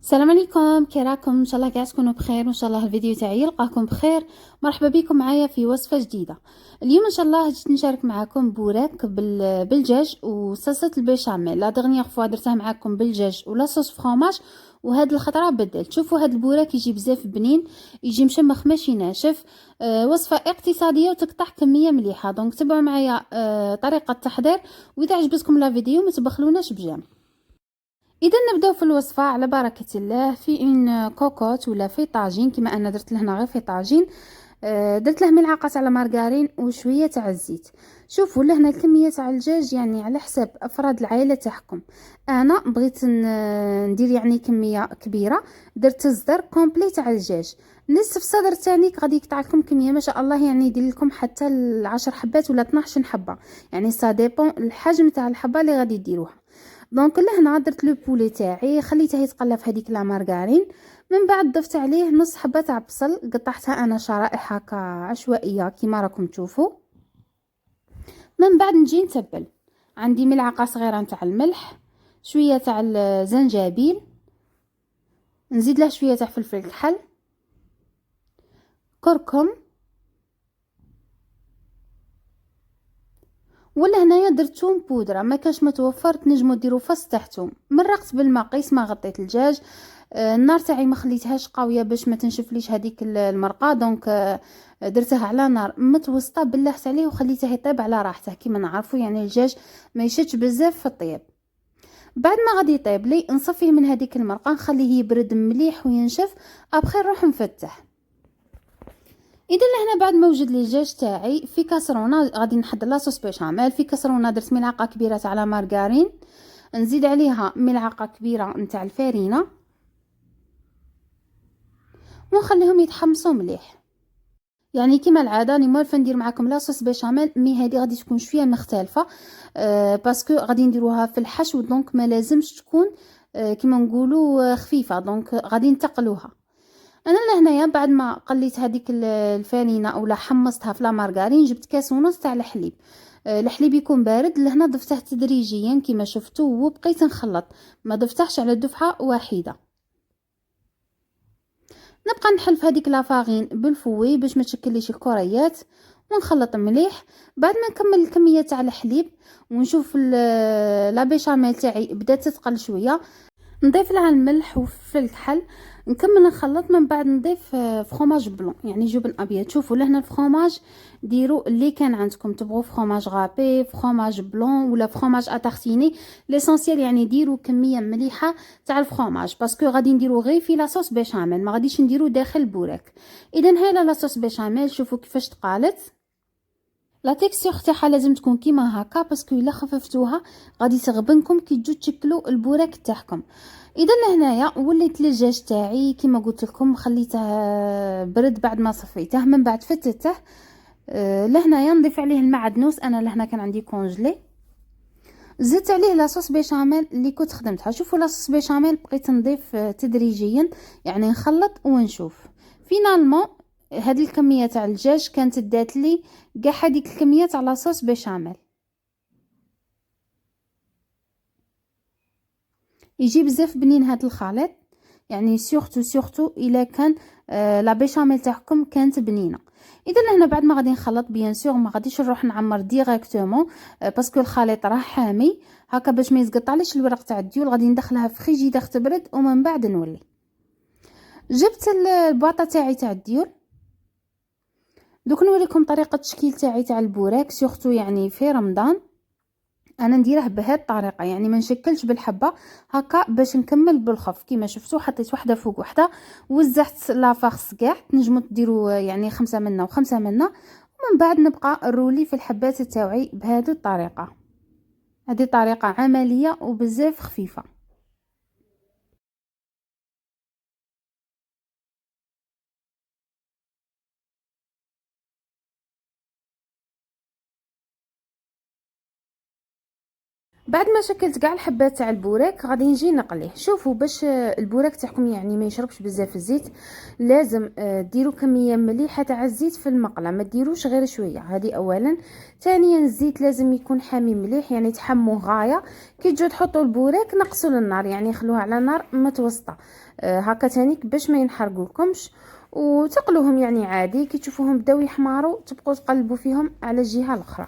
السلام عليكم، كي راكم؟ ان شاء الله كاع تكونوا بخير، وان شاء الله الفيديو تاعي يلقاكم بخير. مرحبا بكم معايا في وصفه جديده. اليوم ان شاء الله جيت نشارك معكم بوراك بالدجاج وصلصه البيشاميل. لا دغنيغ فوا درتها معكم بالدجاج ولا صوص فرomاج، وهاد الخطره بدلت. شوفوا هاد البوراك يجي بزاف بنين، يجي مشمخ ماشي ناشف. وصفه اقتصاديه وتقطع كميه مليحه. دونك تبعوا معايا طريقه التحضير، واذا عجبتكم لا فيديو ما تبخلوناش بجام. اذا نبداو في الوصفه على بركه الله. في ان كوكوت ولا في طاجين، كما انا درت لهنا غير في طاجين. درت له ملعقه تاع المارغرين وشويه تاع الزيت. شوفوا لهنا الكميه تاع الدجاج يعني على حساب افراد العائله تاعكم. انا بغيت ندير يعني كميه كبيره، درت الصدر كومبلي تاع الدجاج. نصف صدر تاني غادي يقطع لكم كميه ما شاء الله، يعني يدير لكم حتى 10 حبات ولا 12 حبه، يعني سا ديبون الحجم تاع الحبه اللي غادي ديروها. دونك لهنا درت لو بولي تاعي، خليته يتقلى في هذيك لا مارغرين. من بعد ضفت عليه نص حبه تاع بصل، قطعتها انا شرائح هكا عشوائيه كيما راكم تشوفوا. من بعد نجي نتبل. عندي ملعقه صغيره تاع الملح، شويه تاع الزنجبيل، نزيد له شويه تاع فلفل الكحل، كركم. ولا هنايا درت توم بودره، ما كانش متوفر تنجموا ديروا فص تاع توم. مرقت بالماء قيس ما غطيت الدجاج. النار تاعي ما خليتهاش قويه باش ما تنشفليش هذيك المرقه. دونك درتها على نار متوسطه، بلحت عليه وخليته يطيب على راحته. كيما نعرفوا يعني الدجاج ما يشدش بزاف في الطيب. بعد ما غادي يطيب لي نصفيه من هذيك المرقه، نخليه يبرد مليح وينشف. ابخي نروح نفتح. اذا لهنا بعد ما وجد لي الدجاج تاعي في كاسرونه، غادي نحضر لاصوص بيشاميل. في كاسرونه درت ملعقه كبيره تاع لا مارغرين، نزيد عليها ملعقه كبيره نتاع الفارينه، ونخليهم يتحمصوا مليح. يعني كما العاده راني موالفه ندير معكم لاصوص بيشاميل، مي هذه غادي تكون شويه مختلفه. باسكو غادي نديروها في الحشو، دونك ما لازمش تكون كما نقولوا خفيفه. دونك غادي نتقلوها. انا لهنايا بعد ما قليت هذيك الفانينه اولا حمصتها في لا مارغرين، جبت كاس ونص تاع الحليب. الحليب يكون بارد. لهنا ضفته تدريجيا كما شفتوا، وبقيت نخلط، ما ضفتهش على دفعه واحده. نبقى نحلف هذيك لافاغين بالفوي باش ما تشكليش الكريات، ونخلط مليح. بعد ما نكمل الكميه تاع الحليب ونشوف لا بيشاميل تاعي بدات تثقل شويه، نضيف لها الملح وفلفل الكحل، نكمل نخلط. من بعد نضيف فخوماج بلون يعني جبن ابيض. شوفوا لهنا الفخوماج ديروا اللي كان عندكم، تبغوا فخوماج غابي، فخوماج بلون، ولا فخوماج اتارتيني. ليسونسيال يعني ديروا كميه مليحه تاع الفخوماج، باسكو غادي نديروا غير في لاصوص بيشاميل، ما غاديش نديروا داخل البوراك. اذا هاي لاصوص بيشاميل، شوفوا كيفاش تقالت. لا تيكستور تاعها لازم تكون كيما هكا، باسكو الا خففتوها غادي تغبنكم كي تجوا تشكلوا البوراك تاعكم. اذا لهنايا وليت الدجاج تاعي كيما قلت لكم، خليته برد بعد ما صفيته. من بعد فتته. لهنايا نضيف عليه المعدنوس، انا لهنا كان عندي كونجلي. زدت عليه لاصوص بيشاميل اللي كنت خدمتها. شوفوا لاصوص بيشاميل بقيت نضيف تدريجيا، يعني نخلط ونشوف. فينالمون هذه الكميه تاع الدجاج كانت دات لي كاع هذيك الكميه تاع لاصوص بيشاميل. يجي بزاف بنين هذا الخليط، يعني سورتو الا كان لا بيشاميل تاعكم كانت بنينه. اذا لهنا بعد ما غادي نخلط بيان سور ما غاديش نروح نعمر ديريكتومون، باسكو الخليط راه حامي هكا باش ما يسقطعليش الورق تاع الديول. غادي ندخلها في فريجيدير تبرد ومن بعد نولي. جبت البواطه تاعي تاع الديول. دوك نوريكم طريقه التشكيل تاعي تاع البوراك، سورتو يعني في رمضان. انا نديره بهذه الطريقه، يعني ما نشكلش بالحبه هكا باش نكمل بالخف. كيما شفتوا حطيت واحده فوق واحده، وزعت لافارس كاع. تنجموا ديروا يعني 5 منا و5 منا، ومن بعد نبقى نرولي في الحبات تاعي بهذه الطريقه. هذه طريقه عمليه وبزاف خفيفه. بعد ما شكلت كاع الحبات تاع البوراك غادي نجي نقليه. شوفوا باش البوراك تاعكم يعني ما يشربش بزاف الزيت، لازم ديروا كميه مليحه تاع الزيت في المقله، ما ديروش غير شويه. هذه اولا. ثانيا الزيت لازم يكون حامي مليح، يعني تحموه غايه. كي تجوا تحطوا البوراك نقصوا النار، يعني خلوه على نار متوسطه هكا تانيك باش ما ينحرقوكمش. وتقلوهم يعني عادي، كي تشوفوهم بداو يحماروا تبقوا تقلبوا فيهم على الجهه الاخرى.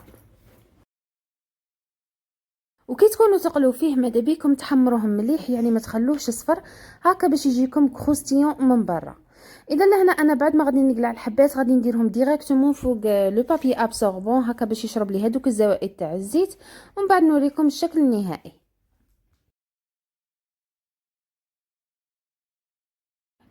وكي تكونوا تقلوا فيه ماذا بيكم تحمروهم مليح، يعني ما تخلوهش صفر هكا باش يجيكم كروستيون من برا. اذا لهنا انا بعد ما غادي نقلع الحبات غادي نديرهم ديريكتومون فوق لو بابي ابسوربون هكا باش يشرب لي هذوك الزوائد تاع الزيت، ومن بعد نوريكم الشكل النهائي.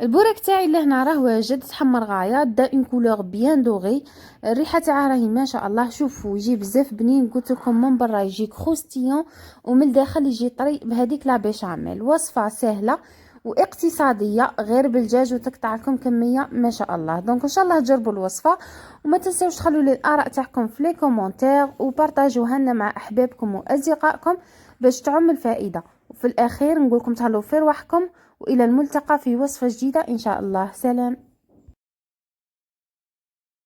البوراك تاعي لهنا راه واجد تحمر غايه، دا اون كولور بيان دوغي. الريحه تاعها راهي ما شاء الله. شوفوا يجي بزاف بنين، قلت لكم من برا يجي كروستيون ومن الداخل يجي طري بهذيك لا بيشاميل. وصفه سهله واقتصاديه غير بالدجاج وتقطع لكم كميه ما شاء الله. دونك ان شاء الله تجربوا الوصفه، وما تنساوش تخلوا لي الاراء تاعكم في لي كومونتير وبارطاجوها لنا مع احبابكم واصدقائكم باش تعم الفائده. وفي الاخير نقول لكم تهلاو في رواحكم، وإلى الملتقى في وصفة جديدة إن شاء الله. سلام.